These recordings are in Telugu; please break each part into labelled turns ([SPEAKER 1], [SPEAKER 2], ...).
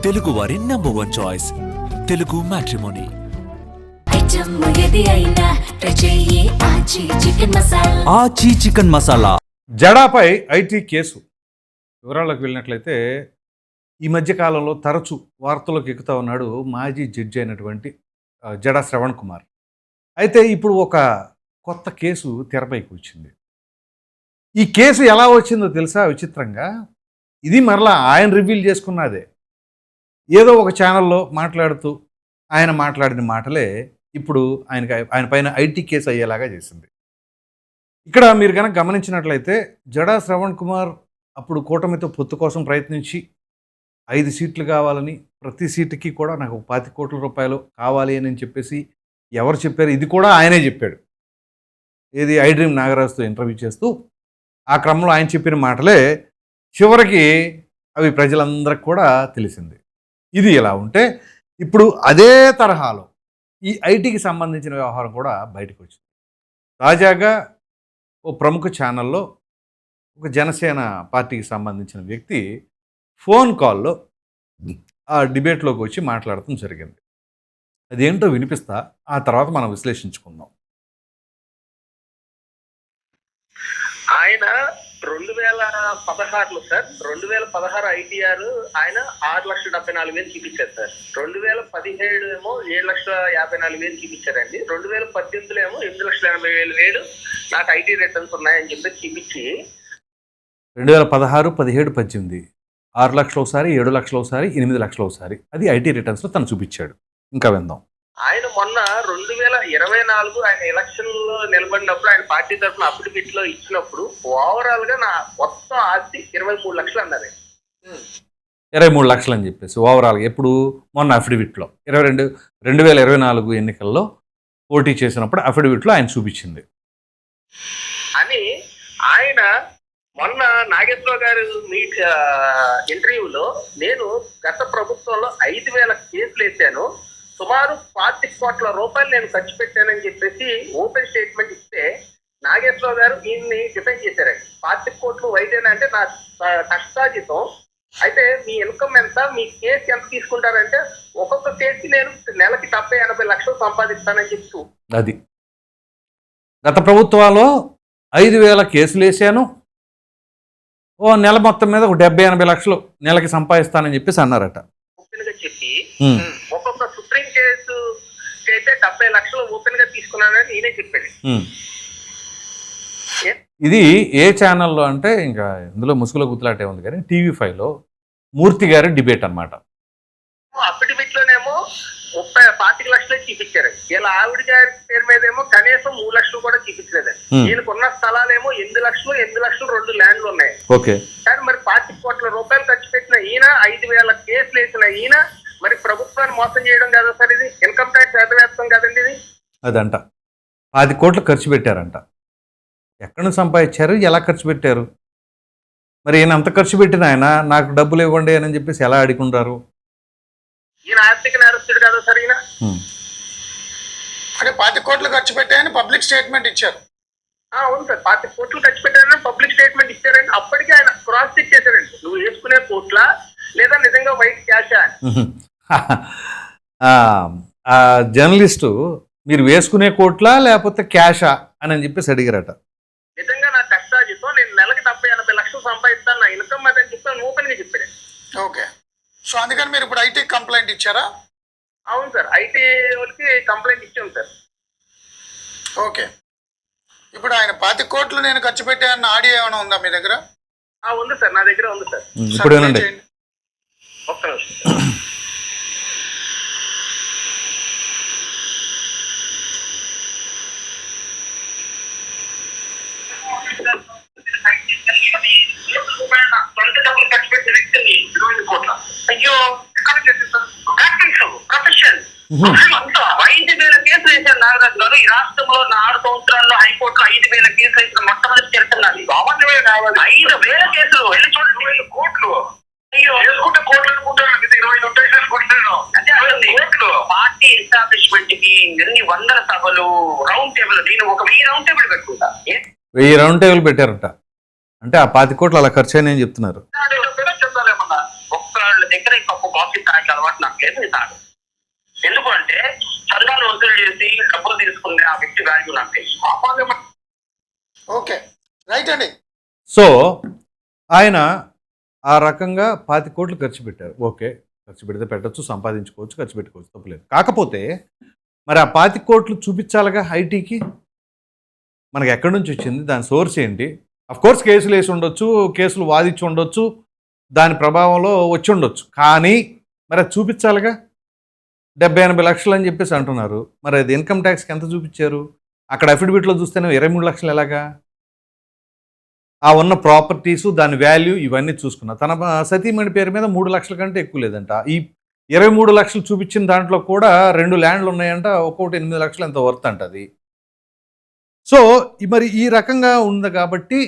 [SPEAKER 1] తెలుగు వారి నంబర్ 1 చాయిస్ తెలుగు మ్యాట్రిమోనీ.
[SPEAKER 2] ఆచి చికెన్ మసాలా.
[SPEAKER 3] జడాపై ఐటీ కేసు వివరాలకు వెళ్ళినట్లయితే ఈ మధ్య కాలంలో తరచూ వార్తల్లోకి ఎక్కుతూ ఉన్నాడు మాజీ జడ్జి అయినటువంటి జడా శ్రవణ్ కుమార్. అయితే ఇప్పుడు ఒక కొత్త కేసు తెరపైకి వచ్చింది. ఈ కేసు ఎలా వచ్చిందో తెలుసా? విచిత్రంగా ఇది మరలా ఆయన రివీల్ చేసుకున్నదే. ఏదో ఒక ఛానల్లో మాట్లాడుతూ ఆయన మాట్లాడిన మాటలే ఇప్పుడు ఆయన పైన ఐటీ కేసు అయ్యేలాగా చేసింది. ఇక్కడ మీరు కనుక గమనించినట్లయితే జడా శ్రవణ్ కుమార్ అప్పుడు కూటమితో పొత్తు కోసం ప్రయత్నించి 5 సీట్లు కావాలని, ప్రతి సీటుకి కూడా నాకు 25 కోట్ల రూపాయలు కావాలి అని చెప్పేసి ఎవరు చెప్పారు? ఇది కూడా ఆయనే చెప్పాడు. ఏది ఐ డ్రీమ్ నాగరాజుతో ఇంటర్వ్యూ చేస్తూ ఆ క్రమంలో ఆయన చెప్పిన మాటలే చివరికి అవి ప్రజలందరికీ కూడా తెలిసింది. ఇది ఎలా ఉంటే ఇప్పుడు అదే తరహాలో ఈ ఐటీకి సంబంధించిన వ్యవహారం కూడా బయటకు వచ్చింది. తాజాగా ఓ ప్రముఖ ఛానల్లో ఒక జనసేన పార్టీకి సంబంధించిన వ్యక్తి ఫోన్ కాల్లో ఆ డిబేట్లోకి వచ్చి మాట్లాడటం జరిగింది. అదేంటో వినిపిస్తా, ఆ తర్వాత మనం విశ్లేషించుకుందాం.
[SPEAKER 4] ఆయన 2016లో సార్ 2016 ఐటీఆర్ ఆయన 6,74,000 చూపించారు సార్. 2017 ఏమో 7,54,000 చూపించారండి. 2018లో ఏమో 8,80,000 నాకు ఐటీ రిటర్న్స్ ఉన్నాయని చెప్పి చూపించి
[SPEAKER 3] 2016, 17, 18 6 లక్షలు ఒకసారి, 7 లక్షలు ఒకసారి, 8 లక్షలు ఒకసారి అది ఐటీ రిటర్న్స్లో తను చూపించాడు. ఇంకా విందాం.
[SPEAKER 4] ఆయన మొన్న 2024 ఆయన ఎలక్షన్ లో నిలబడినప్పుడు ఆయన పార్టీ తరఫున అఫిడవిట్ లో ఇచ్చినప్పుడు ఓవరాల్ గా నా మొత్తం ఆస్తి 23 లక్షలు అన్నారు.
[SPEAKER 3] 23 లక్షలు అని చెప్పేసి ఓవరాల్గా ఎప్పుడు మొన్న అఫిడవిట్లో 2024 ఎన్నికల్లో పోటీ చేసినప్పుడు అఫిడవిట్లో ఆయన చూపించింది
[SPEAKER 4] అని. ఆయన మొన్న నాగేశ్వరరావు గారు మీ ఇంటర్వ్యూలో నేను గత ప్రభుత్వంలో 5,000 కేసులు వేసాను, సుమారు 25 కోట్ల రూపాయలు నేను ఖర్చు పెట్టానని చెప్పేసి ఓపెన్ స్టేట్మెంట్ ఇస్తే నాగేశ్వరరావు గారు దీన్ని డిఫైన్ చేశారండి. 25 కోట్లు వైద్యన అంటే నా కష్టాజితం. అయితే మీ ఇన్కమ్ ఎంత, మీ కేసు ఎంత తీసుకుంటారంటే ఒక్కొక్క కేసుకి నేను నెలకి 70-80 లక్షలు సంపాదిస్తానని చెప్తూ
[SPEAKER 3] అది గత ప్రభుత్వాల్లో 5,000 కేసులు వేసాను, ఓ నెల మొత్తం మీద ఒక 70-80 లక్షలు నెలకి సంపాదిస్తానని చెప్పేసి అన్నారట.
[SPEAKER 4] ఓపెన్ గా చెప్పి ఒక్కొక్క సుప్రీం కేసు అయితే 70 లక్షలు ఓపెన్ గా తీసుకున్నానని నేనే చెప్పాను.
[SPEAKER 3] ఇది ఏ ఛానల్లో అంటే ఇంకా ఇందులో ముసుగులో గుర్తులాటే ఉంది కానీ TV5లో మూర్తి గారి డిబేట్ అనమాట.
[SPEAKER 4] అఫిడవిట్ లోనేమో 25 లక్షలే చూపించారు. ఇలా ఆవిడ గారి పేరు మీద ఏమో కనీసం 3 లక్షలు కూడా చూపించలేదండి. ఈయనకున్న స్థలాలేమో 8 లక్షలు 2 ల్యాండ్లు ఉన్నాయి.
[SPEAKER 3] ఓకే,
[SPEAKER 4] కానీ మరి 25 కోట్ల రూపాయలు ఖర్చు పెట్టిన ఈయన 5,000 కేసులు వేసిన ఈయన మరి ప్రభుత్వాన్ని మోసం చేయడం కదా సార్? ఇది ఇన్కమ్ ట్యాక్స్ వేతవేత్తం కదండి ఇది.
[SPEAKER 3] అదంట 10 కోట్లు ఖర్చు పెట్టారంట. ఎక్కడ నుంచి సంపాదించారు, ఎలా ఖర్చు పెట్టారు? మరి ఈయన అంత ఖర్చు పెట్టిన ఆయన నాకు డబ్బులు ఇవ్వండి అని చెప్పేసి ఎలా అడుగుంటారు?
[SPEAKER 4] ఈయన ఆర్థిక నేరస్తుడు కదా సార్ ఈయన.
[SPEAKER 5] అంటే 25 కోట్లు ఖర్చు పెట్టాయని పబ్లిక్ స్టేట్మెంట్ ఇచ్చారు.
[SPEAKER 4] అవును సార్, 25 కోట్లు ఖర్చు పెట్టారని పబ్లిక్ స్టేట్మెంట్ ఇచ్చారండి. అప్పటికే ఆయన క్రాస్ చెక్ చేశారండి, నువ్వు వేసుకునే కోట్లా లేదా నిజంగా వైట్ క్యాషా అని.
[SPEAKER 3] జర్నలిస్టు మీరు వేసుకునే కోట్లా లేకపోతే క్యాషా అని చెప్పేసి అడిగారట.
[SPEAKER 4] నిజంగా నా కష్టాజితం నేను నెలకి 70-80 లక్షలు సంపాదిస్తాను, నా ఇన్కమ్ అదని చెప్పి ఓపెన్ గా చెప్పాడు.
[SPEAKER 5] ఓకే, సో అందుకని మీరు ఇప్పుడు ఐటీ కంప్లైంట్ ఇచ్చారా?
[SPEAKER 4] అవును సార్, ఐటీ వాళ్ళకి కంప్లైంట్ ఇచ్చాం సార్.
[SPEAKER 5] ఓకే, ఇప్పుడు ఆయన 25 కోట్లు నేను ఖర్చు పెట్టానన్న ఆడియో ఏమైనా ఉందా మీ దగ్గర?
[SPEAKER 4] ఉంది సార్, నా దగ్గర ఉంది సార్.
[SPEAKER 3] ఇప్పుడు ఏనండి
[SPEAKER 4] ఒక్క నిమిషం. అయ్యో ప్రొఫెషన్ 5,000 కేసులు వేశారు నాగరాజు గారు. ఈ రాష్ట్రంలో 4 సంవత్సరాల్లో హైకోర్టులో 5,000 కేసులు వేసిన మొట్టమొదటి చరిత్రనాది. 5,000 కేసులు వెళ్ళి చూడండి. కోట్లు అయ్యో వేసుకుంటే కోట్లు అనుకుంటారు, 20 ఉంటాయి. పార్టీ ఎస్టాబ్లిష్మెంట్ కి ఎన్ని వందల సభలు, రౌండ్ టేబుల్, నేను ఒక 1000 రౌండ్ టేబుల్ పెట్టుకుంటా.
[SPEAKER 3] 1000 రౌండ్ టేబుల్ పెట్టారట. అంటే ఆ 25 కోట్లు అలా ఖర్చు అయినాయని చెప్తున్నారు.
[SPEAKER 4] ఒక్కళ్ళ దగ్గర దగ్గర ఇంకొక కాఫీ తాగే అలవాటు నాకు లేదు, నేను తాగు. ఎందుకంటే చందాలు వసూలు చేసి డబ్బులు తీసుకునే ఆ వ్యక్తి వాల్యూ నాకు తెలుసు.
[SPEAKER 5] ఓకే, రైట్ అండి.
[SPEAKER 3] సో ఆయన ఆ రకంగా 25 కోట్లు ఖర్చు పెట్టారు. ఓకే, ఖర్చు పెడితే పెట్టచ్చు, సంపాదించుకోవచ్చు, ఖర్చు పెట్టుకోవచ్చు, తప్పలేదు. కాకపోతే మరి ఆ 25 కోట్లు చూపించాలిగా ఐటీకి. మనకి ఎక్కడి నుంచి వచ్చింది, దాని సోర్స్ ఏంటి? కోర్స్ కేసులు వేసి ఉండొచ్చు, కేసులు వాదించి ఉండొచ్చు, దాని ప్రభావంలో వచ్చి ఉండొచ్చు. కానీ మరి అది చూపించాలిగా. 70-80 లక్షలు అని చెప్పేసి అంటున్నారు. మరి అది ఇన్కమ్ ట్యాక్స్కి ఎంత చూపించారు? అక్కడ అఫిడవిట్లో చూస్తేనే 23 లక్షలు ఎలాగా? ఆ ఉన్న ప్రాపర్టీసు, దాని వాల్యూ ఇవన్నీ చూసుకున్నా తన సతీమణి పేరు మీద 3 లక్షల కంటే ఎక్కువ లేదంట. ఈ 23 లక్షలు చూపించిన దాంట్లో కూడా 2 ల్యాండ్లు ఉన్నాయంట, ఒక్కొక్కటి 8 లక్షలు ఎంత వర్త్ అంట అది. సో మరి ఈ రకంగా ఉంది కాబట్టి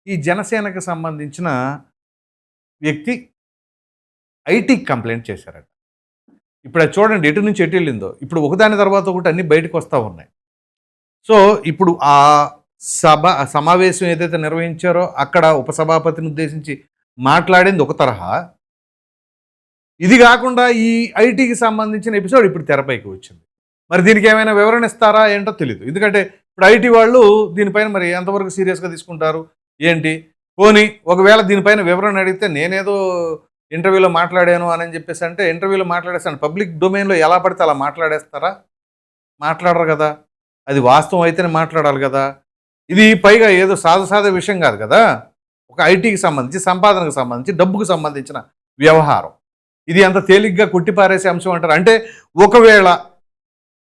[SPEAKER 3] ఈ జనసేనకు సంబంధించిన వ్యక్తి ఐటీకి కంప్లైంట్ చేశారట. ఇప్పుడు అది చూడండి ఎటు నుంచి ఎటు వెళ్ళిందో. ఇప్పుడు ఒకదాని తర్వాత ఒకటి అన్నీ బయటకు వస్తూ ఉన్నాయి. సో ఇప్పుడు ఆ సమావేశం ఏదైతే నిర్వహించారో అక్కడ ఉపసభాపతిని ఉద్దేశించి మాట్లాడింది ఒక తరహా. ఇది కాకుండా ఈ ఐటీకి సంబంధించిన ఎపిసోడ్ ఇప్పుడు తెరపైకి వచ్చింది. మరి దీనికి ఏమైనా వివరణ ఇస్తారా ఏంటో తెలియదు. ఎందుకంటే ఇప్పుడు ఐటీ వాళ్ళు దీనిపైన మరి ఎంతవరకు సీరియస్గా తీసుకుంటారు ఏంటి. పోనీ ఒకవేళ దీనిపైన వివరణ అడిగితే నేనేదో ఇంటర్వ్యూలో మాట్లాడాను అని చెప్పేసి అంటే ఇంటర్వ్యూలో మాట్లాడేస్తాను, పబ్లిక్ డొమైన్లో ఎలా పడితే అలా మాట్లాడేస్తారా? మాట్లాడరు కదా. అది వాస్తవం అయితేనే మాట్లాడాలి కదా. ఇది పైగా ఏదో సాదా విషయం కాదు కదా. ఒక ఐటీకి సంబంధించి, సంపాదనకు సంబంధించి, డబ్బుకు సంబంధించిన వ్యవహారం. ఇది అంత తేలిగ్గా కొట్టిపారేసే అంశం అంటారు. అంటే ఒకవేళ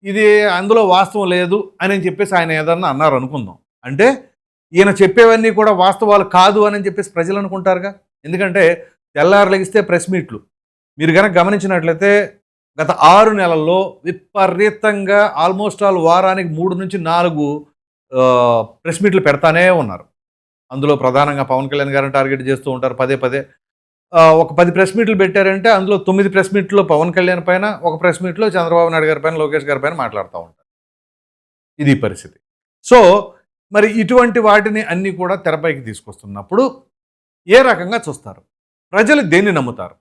[SPEAKER 3] ఇది అందులో వాస్తవం లేదు అని చెప్పేసి ఆయన ఏదన్నా అన్నారు అనుకుందాం, అంటే ఈయన చెప్పేవన్నీ కూడా వాస్తవాలు కాదు అని చెప్పేసి ప్రజలు అనుకుంటారుగా. ఎందుకంటే తెల్లారు లెగిస్తే ప్రెస్ మీట్లు మీరు కనుక గమనించినట్లయితే గత 6 నెలల్లో విపరీతంగా ఆల్మోస్ట్ ఆల్ వారానికి 3 నుంచి 4 ప్రెస్ మీట్లు పెడతానే ఉన్నారు. అందులో ప్రధానంగా పవన్ కళ్యాణ్ గారిని టార్గెట్ చేస్తూ ఉంటారు పదే. ఒక 10 ప్రెస్ మీట్లు పెట్టారంటే అందులో 9 ప్రెస్ మీట్లో పవన్ కళ్యాణ్ పైన, ఒక ప్రెస్ మీట్లో చంద్రబాబు నాయుడు గారి పైన, లోకేష్ గారి పైన మాట్లాడుతూ ఉంటారు. ఇది పరిస్థితి. సో మరి ఇటువంటి వాటిని అన్నీ కూడా తెరపైకి తీసుకొస్తున్నప్పుడు ఏ రకంగా చూస్తారు ప్రజలు, దేన్ని నమ్ముతారు?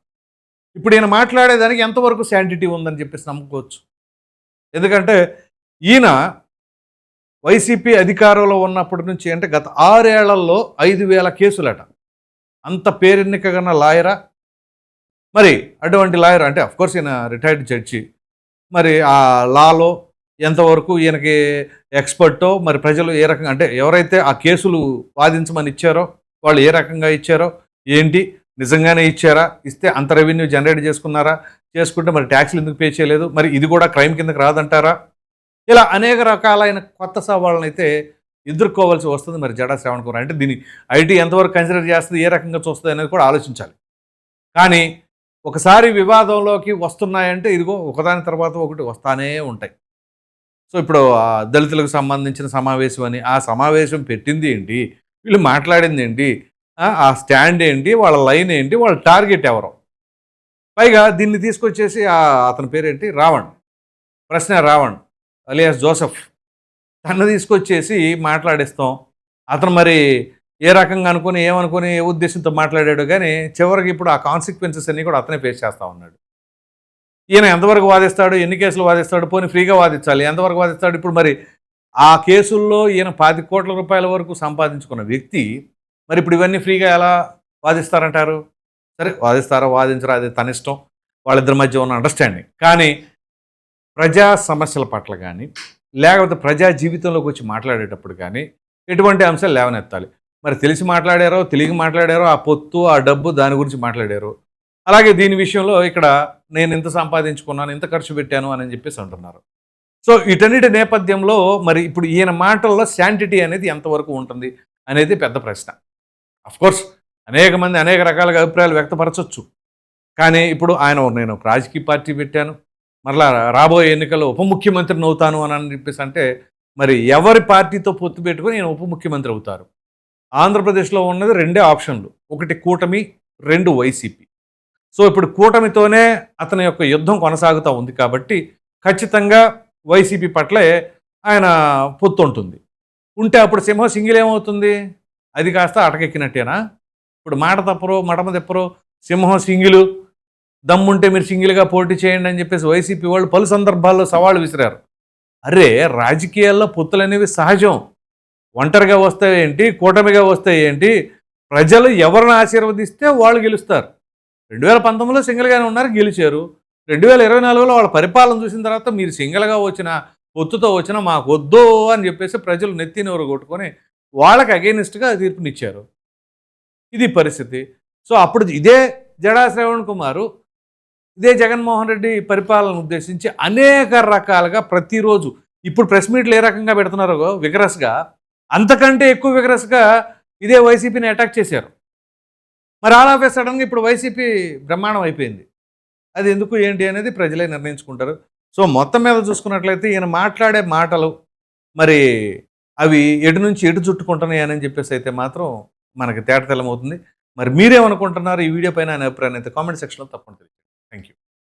[SPEAKER 3] ఇప్పుడు ఈయన మాట్లాడేదానికి ఎంతవరకు శాంటిటీ ఉందని చెప్పేసి నమ్ముకోవచ్చు. ఎందుకంటే ఈయన వైసీపీ అధికారంలో ఉన్నప్పటి నుంచి, అంటే గత 6 ఏళ్లలో 5,000 కేసులట. అంత పేరెన్నికగన్న లాయరా? మరి అటువంటి లాయర్ అంటే అఫ్కోర్స్ ఈయన రిటైర్డ్ జడ్జి. మరి ఆ లాలో ఎంతవరకు ఈయనకి ఎక్స్పర్టో, మరి ప్రజలు ఏ రకంగా, అంటే ఎవరైతే ఆ కేసులు వాదించమని ఇచ్చారో వాళ్ళు ఏ రకంగా ఇచ్చారో ఏంటి, నిజంగానే ఇచ్చారా, ఇస్తే అంత రెవెన్యూ జనరేట్ చేసుకున్నారా, చేసుకుంటే మరి ట్యాక్స్లు ఎందుకు పే చేయలేదు, మరి ఇది కూడా క్రైమ్ కిందకి రాదంటారా? ఇలా అనేక రకాలైన కొత్త సవాళ్ళను అయితే ఎదుర్కోవాల్సి వస్తుంది మరి జడా శ్రవణ్ కుమార్. అంటే దీన్ని ఐటీ ఎంతవరకు కన్సిడర్ చేస్తుంది, ఏ రకంగా చూస్తుంది అనేది కూడా ఆలోచించాలి. కానీ ఒకసారి వివాదంలోకి వస్తున్నాయంటే ఇదిగో ఒకదాని తర్వాత ఒకటి వస్తానే ఉంటాయి. సో ఇప్పుడు దళితులకు సంబంధించిన సమావేశం అని, ఆ సమావేశం పెట్టింది ఏంటి, వీళ్ళు మాట్లాడింది ఏంటి, ఆ స్టాండ్ ఏంటి, వాళ్ళ లైన్ ఏంటి, వాళ్ళ టార్గెట్ ఎవరో. పైగా దీన్ని తీసుకొచ్చేసి అతని పేరేంటి, ప్రశ్న రావణ్ అలియాస్ జోసెఫ్, తను తీసుకొచ్చేసి మాట్లాడిస్తాం. అతను మరి ఏ రకంగా అనుకుని ఏమనుకుని ఏ ఉద్దేశంతో మాట్లాడాడు, కానీ చివరికి ఇప్పుడు ఆ కాన్సిక్వెన్సెస్ అన్నీ కూడా అతనే ఫేస్ చేస్తూ ఉన్నాడు. ఈయన ఎంతవరకు వాదిస్తాడు, ఎన్ని కేసులు వాదిస్తాడు, పోనీ ఫ్రీగా వాదించాలి, ఎంతవరకు వాదిస్తాడు? ఇప్పుడు మరి ఆ కేసుల్లో ఈయన 25 కోట్ల రూపాయల వరకు సంపాదించుకున్న వ్యక్తి మరి ఇప్పుడు ఇవన్నీ ఫ్రీగా ఎలా వాదిస్తారంటారు? సరే వాదిస్తారా వాదించరా అది తన ఇష్టం, వాళ్ళిద్దరి మధ్య ఉన్న అండర్స్టాండింగ్. కానీ ప్రజా సమస్యల పట్ల కానీ లేకపోతే ప్రజా జీవితంలోకి వచ్చి మాట్లాడేటప్పుడు కానీ ఎటువంటి అంశాలు లేవనెత్తాలి. మరి తెలిసి మాట్లాడారో తెలియక మాట్లాడారో, ఆ పొత్తు ఆ డబ్బు దాని గురించి మాట్లాడారు. అలాగే దీని విషయంలో ఇక్కడ నేను ఇంత సంపాదించుకున్నాను, ఇంత ఖర్చు పెట్టాను అని చెప్పేసి అంటున్నారు. సో వీటన్నిటి నేపథ్యంలో మరి ఇప్పుడు ఈయన మాటల్లో శాంటిటీ అనేది ఎంతవరకు ఉంటుంది అనేది పెద్ద ప్రశ్న. అఫ్కోర్స్ అనేక మంది అనేక రకాలుగా అభిప్రాయాలు వ్యక్తపరచవచ్చు. కానీ ఇప్పుడు ఆయన నేను ఒక రాజకీయ పార్టీ పెట్టాను, మరలా రాబోయే ఎన్నికల్లో ఉప ముఖ్యమంత్రిని అవుతాను అని చెప్పేసి అంటే మరి ఎవరి పార్టీతో పొత్తు పెట్టుకుని నేను ఉప ముఖ్యమంత్రి అవుతారు? ఆంధ్రప్రదేశ్లో ఉన్నది 2 ఆప్షన్లు, ఒకటి కూటమి, 2 వైసీపీ. సో ఇప్పుడు కూటమితోనే అతని యొక్క యుద్ధం కొనసాగుతూ ఉంది కాబట్టి ఖచ్చితంగా వైసీపీ పట్లే ఆయన పొత్తు ఉంటుంది. ఉంటే అప్పుడు సింహం సింగిల్ ఏమవుతుంది? అది కాస్త అటకెక్కినట్టేనా? ఇప్పుడు మాట తప్పరు మడమ తెప్పరు, సింహం సింగిలు దమ్ముంటే మీరు సింగిల్గా పోటీ చేయండి అని చెప్పేసి వైసీపీ వాళ్ళు పలు సందర్భాల్లో సవాళ్ళు విసిరారు. అరే, రాజకీయాల్లో పొత్తులు అనేవి సహజం. ఒంటరిగా వస్తాయేంటి, కూటమిగా వస్తాయేంటి, ప్రజలు ఎవరిని ఆశీర్వదిస్తే వాళ్ళు గెలుస్తారు. 2019లో సింగిల్గానే ఉన్నారు, గెలిచారు. 2024లో వాళ్ళ పరిపాలన చూసిన తర్వాత మీరు సింగిల్గా వచ్చిన, పొత్తుతో వచ్చినా మాకు వద్దు అని చెప్పేసి ప్రజలు నెత్తినెవరు కొట్టుకొని వాళ్ళకి అగెయినిస్ట్గా తీర్పునిచ్చారు. ఇది పరిస్థితి. సో అప్పుడు ఇదే జడా శ్రవణ్ కుమారు ఇదే జగన్మోహన్ రెడ్డి పరిపాలన ఉద్దేశించి అనేక రకాలుగా ప్రతిరోజు ఇప్పుడు ప్రెస్ మీట్లు ఏ రకంగా పెడుతున్నారో విగరస్గా, అంతకంటే ఎక్కువ విగరస్గా ఇదే వైసీపీని అటాక్ చేశారు. మరి ఆల్ ఆఫ్ ఏ సడన్గా ఇప్పుడు వైసీపీ బ్రహ్మాండం అయిపోయింది. అది ఎందుకు ఏంటి అనేది ప్రజలే నిర్ణయించుకుంటారు. సో మొత్తం మీద చూసుకున్నట్లయితే ఈయన మాట్లాడే మాటలు మరి అవి ఎటు నుంచి ఎటు చుట్టుకుంటున్నాయి అని చెప్పేసి అయితే మాత్రం మనకి తేటతెల్లమవుతుంది. మరి మీరేమనుకుంటున్నారు ఈ వీడియో పైన అనే అభిప్రాయాన్ని అయితే కామెంట్ సెక్షన్లో తప్పకుండా తెలియజేయండి. Thank you.